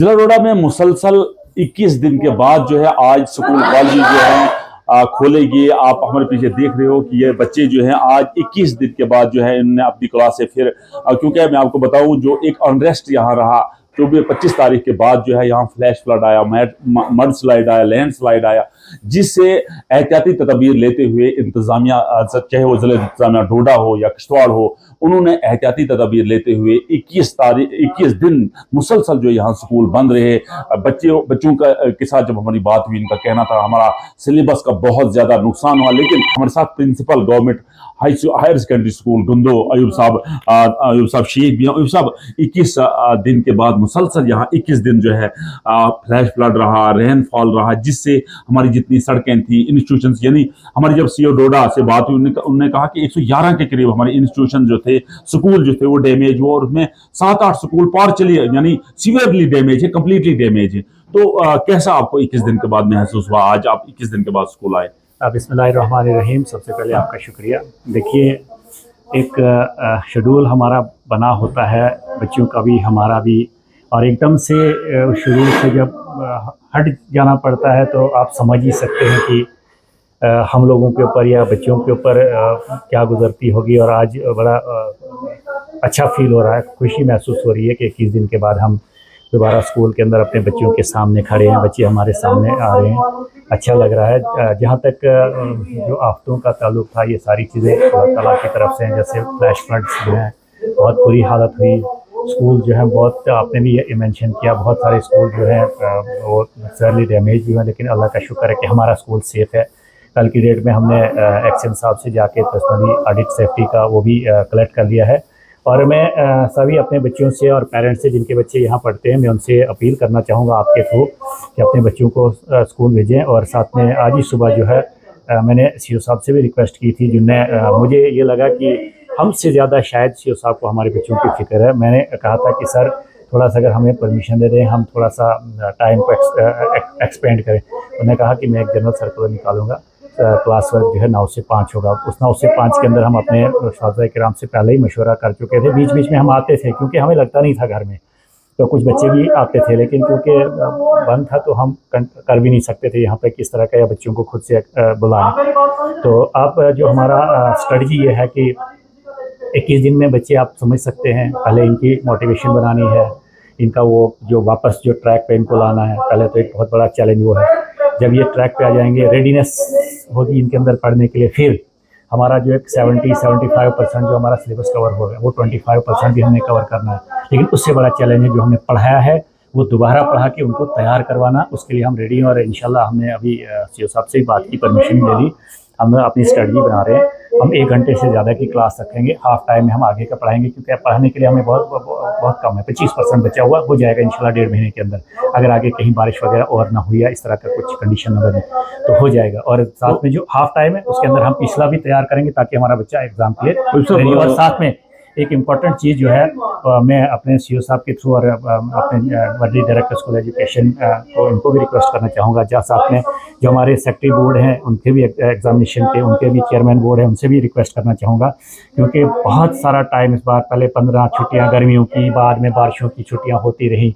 जिला डोडा में मुसलसल 21 दिन के बाद जो है आज स्कूल कॉलेज जो है खोलेगी। आप हमारे पीछे देख रहे हो कि ये बच्चे जो हैं आज 21 दिन के बाद जो है इन्होंने अपनी क्लास से फिर क्योंकि मैं आपको बताऊं जो एक अनरेस्ट यहाँ रहा तो 25 तारीख के बाद जो है यहाँ फ्लैश फ्लड आया, मड स्लाइड आया, लैंड स्लाइड आया, जिससे एहतियाती तदबीर लेते हुए इंतजामिया, चाहे वो जिला इंतजामिया डोडा हो या किश्तवाड़ हो, उन्होंने एहतियाती तदबीर लेते हुए 21 दिन मुसलसल जो यहाँ स्कूल बंद रहे। बच्चों के साथ जब हमारी बात हुई, इनका कहना था हमारा सिलेबस का बहुत ज्यादा नुकसान हुआ, लेकिन हमारे साथ principal government higher secondary school Gundo Ayub साहब शेख भी, अयूब साहब 21 दिन के बाद मुसलसल यहाँ 21 दिन जो है फ्लैश फ्लड रहा, रेनफॉल रहा, जिससे हमारी जितनी सड़कें थी, इंस्टीट्यूशन, यानी हमारी जब सीओ डोडा से बात हुई उन्होंने कहा कि 111 के करीब हमारे इंस्टीट्यूशन जो थे, स्कूल जो थे वो डैमेज हुआ और उसमें 7-8 स्कूल पार्शली यानी सीवियरली डैमेज है, कंप्लीटली डैमेज है। तो कैसा आपको 21 दिन के बाद महसूस हुआ, आज आप 21 दिन के बाद स्कूल आए? बिस्मिल्लाहिर्रहमानिर्रहीम। सबसे पहले आपका शुक्रिया। देखिए, एक शेड्यूल हमारा बना होता है, बच्चों का भी हमारा भी, और एकदम से शेड्यूल से जब हट जाना पड़ता है तो आप समझ ही सकते हैं कि हम लोगों के ऊपर या बच्चों के ऊपर क्या गुजरती होगी। और आज बड़ा अच्छा फील हो रहा है, खुशी महसूस हो रही है कि 21 दिन के बाद हम दोबारा स्कूल के अंदर अपने बच्चों के सामने खड़े हैं, बच्चे हमारे सामने आ रहे हैं, अच्छा लग रहा है। जहाँ तक जो आफतों का ताल्लुक था, ये सारी चीज़ें अल्लाह ताला की तरफ से हैं। जैसे फ्लैश फ्लड्स जो हैं, बहुत बुरी हालत हुई, स्कूल जो है बहुत, आपने भी ये मेंशन किया, बहुत सारे स्कूल जो हैं वो सैरली डैमेज भी हुए, लेकिन अल्लाह का शुक्र है कि हमारा स्कूल सेफ़ है। कल की डेट में हमने एक्शन साहब से जाके पर्सनली ऑडिट सेफ्टी का वो भी कलेक्ट कर लिया है। और मैं सभी अपने बच्चों से और पेरेंट्स से जिनके बच्चे यहाँ पढ़ते हैं, मैं उनसे अपील करना चाहूँगा आपके थ्रू कि अपने बच्चों को स्कूल भेजें। और साथ में आज ही सुबह जो है मैंने सीओ साहब से भी रिक्वेस्ट की थी, जिनने मुझे ये लगा कि हमसे ज़्यादा शायद सीओ साहब को हमारे बच्चों की फ़िक्र है। मैंने कहा था कि सर थोड़ा सा अगर हमें परमिशन दे दें, हम थोड़ा सा टाइम को एक्सपेंड करें। उन्होंने कहा कि मैं एक जनरल सर्कुलर निकालूंगा, क्लास वर्क जो है 9 से 5 होगा। उस 9 से 5 के अंदर हम अपने उस्ताद-ए-किराम से पहले ही मशवरा कर चुके थे। बीच बीच में हम आते थे, क्योंकि हमें लगता नहीं था घर में, तो कुछ बच्चे भी आते थे, लेकिन क्योंकि बंद था तो हम कर भी नहीं सकते थे यहाँ पे किस तरह का, या बच्चों को खुद से बुलाएं। तो आप जो हमारा स्ट्रेटजी ये है कि 21 दिन में बच्चे, आप समझ सकते हैं, पहले इनकी मोटिवेशन बनानी है, इनका वो जो वापस जो ट्रैक पे इनको लाना है। पहले तो एक बहुत बड़ा चैलेंज वो है, जब ये ट्रैक पे आ जाएंगे, रेडीनेस होगी इनके अंदर पढ़ने के लिए, फिर हमारा जो एक 70-75% जो हमारा सिलेबस कवर हो गया, वो 25% भी हमने कवर करना है। लेकिन उससे बड़ा चैलेंज है जो हमने पढ़ाया है वो दोबारा पढ़ा के उनको तैयार करवाना, उसके लिए हम रेडी हैं। और इंशाल्लाह हमने अभी सीओ साहब से बात की, परमिशन ले ली, हम अपनी स्ट्रेटजी बना रहे हैं। हम 1 घंटे से ज़्यादा की क्लास रखेंगे, हाफ टाइम में हम आगे का पढ़ाएंगे, क्योंकि पढ़ाने के लिए हमें बहुत कम है, 25% बचा हुआ, हो जाएगा इंशाल्लाह 1.5 महीने के अंदर। अगर आगे कहीं बारिश वगैरह और ना हुई या इस तरह का कुछ कंडीशन न बने तो हो जाएगा। और साथ में जो हाफ टाइम है उसके अंदर हम पिछला भी तैयार करेंगे, ताकि हमारा बच्चा एग्जाम क्लियर। और साथ में एक इम्पॉर्टेंट चीज़ जो है, मैं अपने सीओ साहब के थ्रू और अपने वर्दी डायरेक्टर स्कूल एजुकेशन को उनको भी रिक्वेस्ट करना चाहूँगा, जहाँ साथ में जो हमारे सेक्रेटरी बोर्ड हैं उनके भी एग्जामिनेशन के, उनके भी चेयरमैन बोर्ड है, उनसे भी रिक्वेस्ट करना चाहूँगा, क्योंकि बहुत सारा टाइम इस बार, पहले 15 छुट्टियाँ गर्मियों की, बाद में बारिशों की छुट्टियाँ होती रही,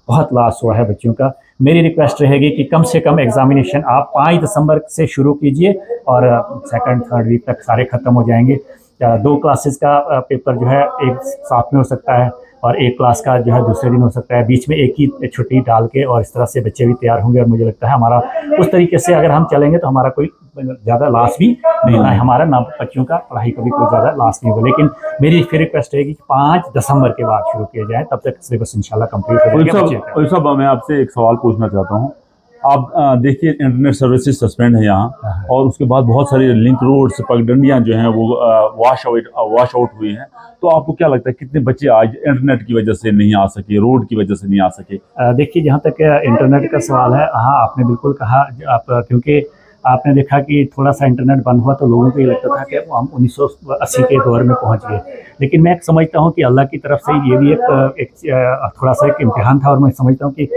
बहुत लॉस हुआ है बच्चों का। मेरी रिक्वेस्ट रहेगी कि कम से कम एग्जामिनेशन आप 5 दिसंबर से शुरू कीजिए और 2-3 वीक तक सारे ख़त्म हो जाएंगे। 2 क्लासेस का पेपर जो है एक साथ में हो सकता है, और एक क्लास का जो है दूसरे दिन हो सकता है, बीच में एक ही छुट्टी डाल के, और इस तरह से बच्चे भी तैयार होंगे। और मुझे लगता है हमारा उस तरीके से अगर हम चलेंगे तो हमारा कोई ज़्यादा लॉस भी नहीं है, हमारा ना बच्चों का पढ़ाई का भी कोई ज़्यादा लॉस नहीं होगा। लेकिन मेरी फिर रिक्वेस्ट रहेगी कि 5 दिसंबर के बाद शुरू किया जाए, तब तक सिलेबस इंशाल्लाह कंप्लीट हो जाएगा। मैं आपसे एक सवाल पूछना चाहता हूँ। आप देखिए, इंटरनेट सर्विसेज सस्पेंड है यहाँ, और उसके बाद बहुत सारी लिंक रोड्स, पगडंडियाँ जो हैं वो वॉश आउट हुई हैं। तो आपको क्या लगता है कितने बच्चे आज इंटरनेट की वजह से नहीं आ सके, रोड की वजह से नहीं आ सके? देखिए, जहाँ तक इंटरनेट का सवाल है, हाँ आपने बिल्कुल कहा, आप क्योंकि आपने देखा कि थोड़ा सा इंटरनेट बंद हुआ तो लोगों को ये लगता था कि हम 1980 के दौर में पहुंच गए। लेकिन मैं समझता हूं कि अल्लाह की तरफ से ये भी एक थोड़ा सा एक इम्तिहान था। और मैं समझता हूं कि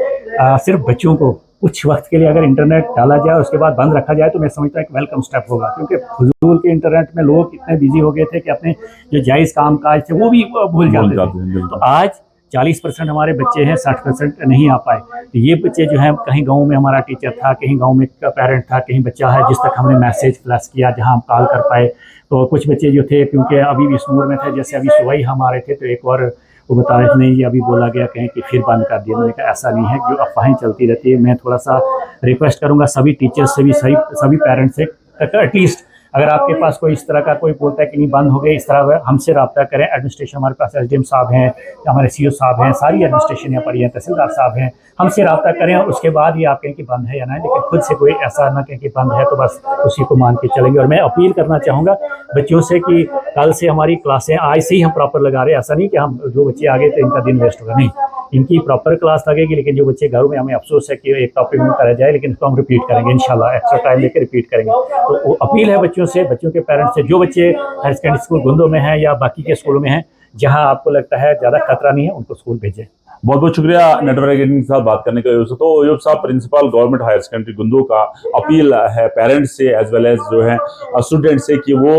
सिर्फ बच्चों को कुछ वक्त के लिए अगर इंटरनेट डाला जाए, उसके बाद बंद रखा जाए, तो मैं समझता हूँ एक वेलकम स्टेप होगा। क्योंकि फजूल के इंटरनेट में लोग इतने बिजी हो गए थे कि अपने जो जायज़ काम काज थे वो भी भूल जाते थे। तो आज 40% हमारे बच्चे हैं, 60% नहीं आ पाए। तो ये बच्चे जो हैं, कहीं गांव में हमारा टीचर था, कहीं गांव में पेरेंट था, कहीं बच्चा है जिस तक हमने मैसेज प्लस किया, जहां हम कॉल कर पाए। तो कुछ बच्चे जो थे, क्योंकि अभी भी इस उम्र में थे, जैसे अभी सुबह ही हम आ रहे थे तो एक और वो बता रहे थे नहीं ये अभी बोला गया कहीं कि फिर बंद कर दिया। मैंने कहा ऐसा नहीं है, जो अफवाहें चलती रहती है। मैं थोड़ा सा रिक्वेस्ट करूंगा सभी टीचर्स से भी, सभी पेरेंट्स से, एटलीस्ट अगर आपके पास कोई इस तरह का कोई बोलता है कि नहीं बंद हो गए, इस तरह हमसे रब्ता करें। एडमिनिस्ट्रेशन हमारे पास एसडीएम साहब हैं, हमारे सीओ साहब हैं, सारी एडमिनिस्ट्रेशन यहाँ पर है, तहसीलदार साहब हैं, हमसे रब्ता करें और उसके बाद ही आप कहें कि बंद है या नहीं। लेकिन खुद से कोई ऐसा ना कहें कि बंद है तो बस उसी को मान के चलेंगे। और मैं अपील करना चाहूँगा बच्चों से कि कल से हमारी क्लासें आज से ही हम प्रॉपर लगा रहे हैं। ऐसा नहीं कि हम जो बच्चे आ गए तो इनका दिन वेस्ट होगा, नहीं, इनकी प्रॉपर क्लास लगेगी। लेकिन जो बच्चे घरों में, हमें अफसोस है कि एक टॉपिक में करा जाए, लेकिन उसको हम रिपीट करेंगे इंशाल्लाह, एक्स्ट्रा टाइम लेकर रिपीट करेंगे। तो अपील है बच्चों से, बच्चों के पेरेंट्स से, जो बच्चे हायर सेकेंडरी स्कूल गुंदो में हैं या बाकी के स्कूलों में हैं जहां आपको लगता है ज़्यादा खतरा नहीं है, उनको स्कूल भेजें। बहुत बहुत शुक्रिया नेटवर्क एकेडमी के साथ बात करने का। तो अयूब साहब principal government higher secondary Gundo का अपील है पेरेंट्स से एज वेल एज जो है स्टूडेंट से कि वो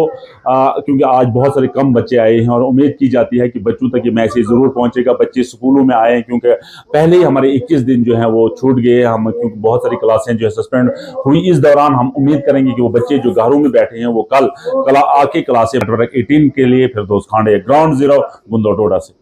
क्योंकि आज बहुत सारे कम बच्चे आए हैं और उम्मीद की जाती है कि बच्चों तक ये मैसेज जरूर पहुंचेगा, बच्चे स्कूलों में आए हैं, क्योंकि पहले ही हमारे 21 दिन जो है वो छूट गए हम, क्योंकि बहुत सारी क्लासें जो है सस्पेंड हुई। इस दौरान हम उम्मीद करेंगे कि वो बच्चे जो घरों में बैठे हैं वो कल आके क्लासें नेटवर्क 18 के लिए फिरदौस खांडे, ग्राउंड जीरो गुंदो डोडा से।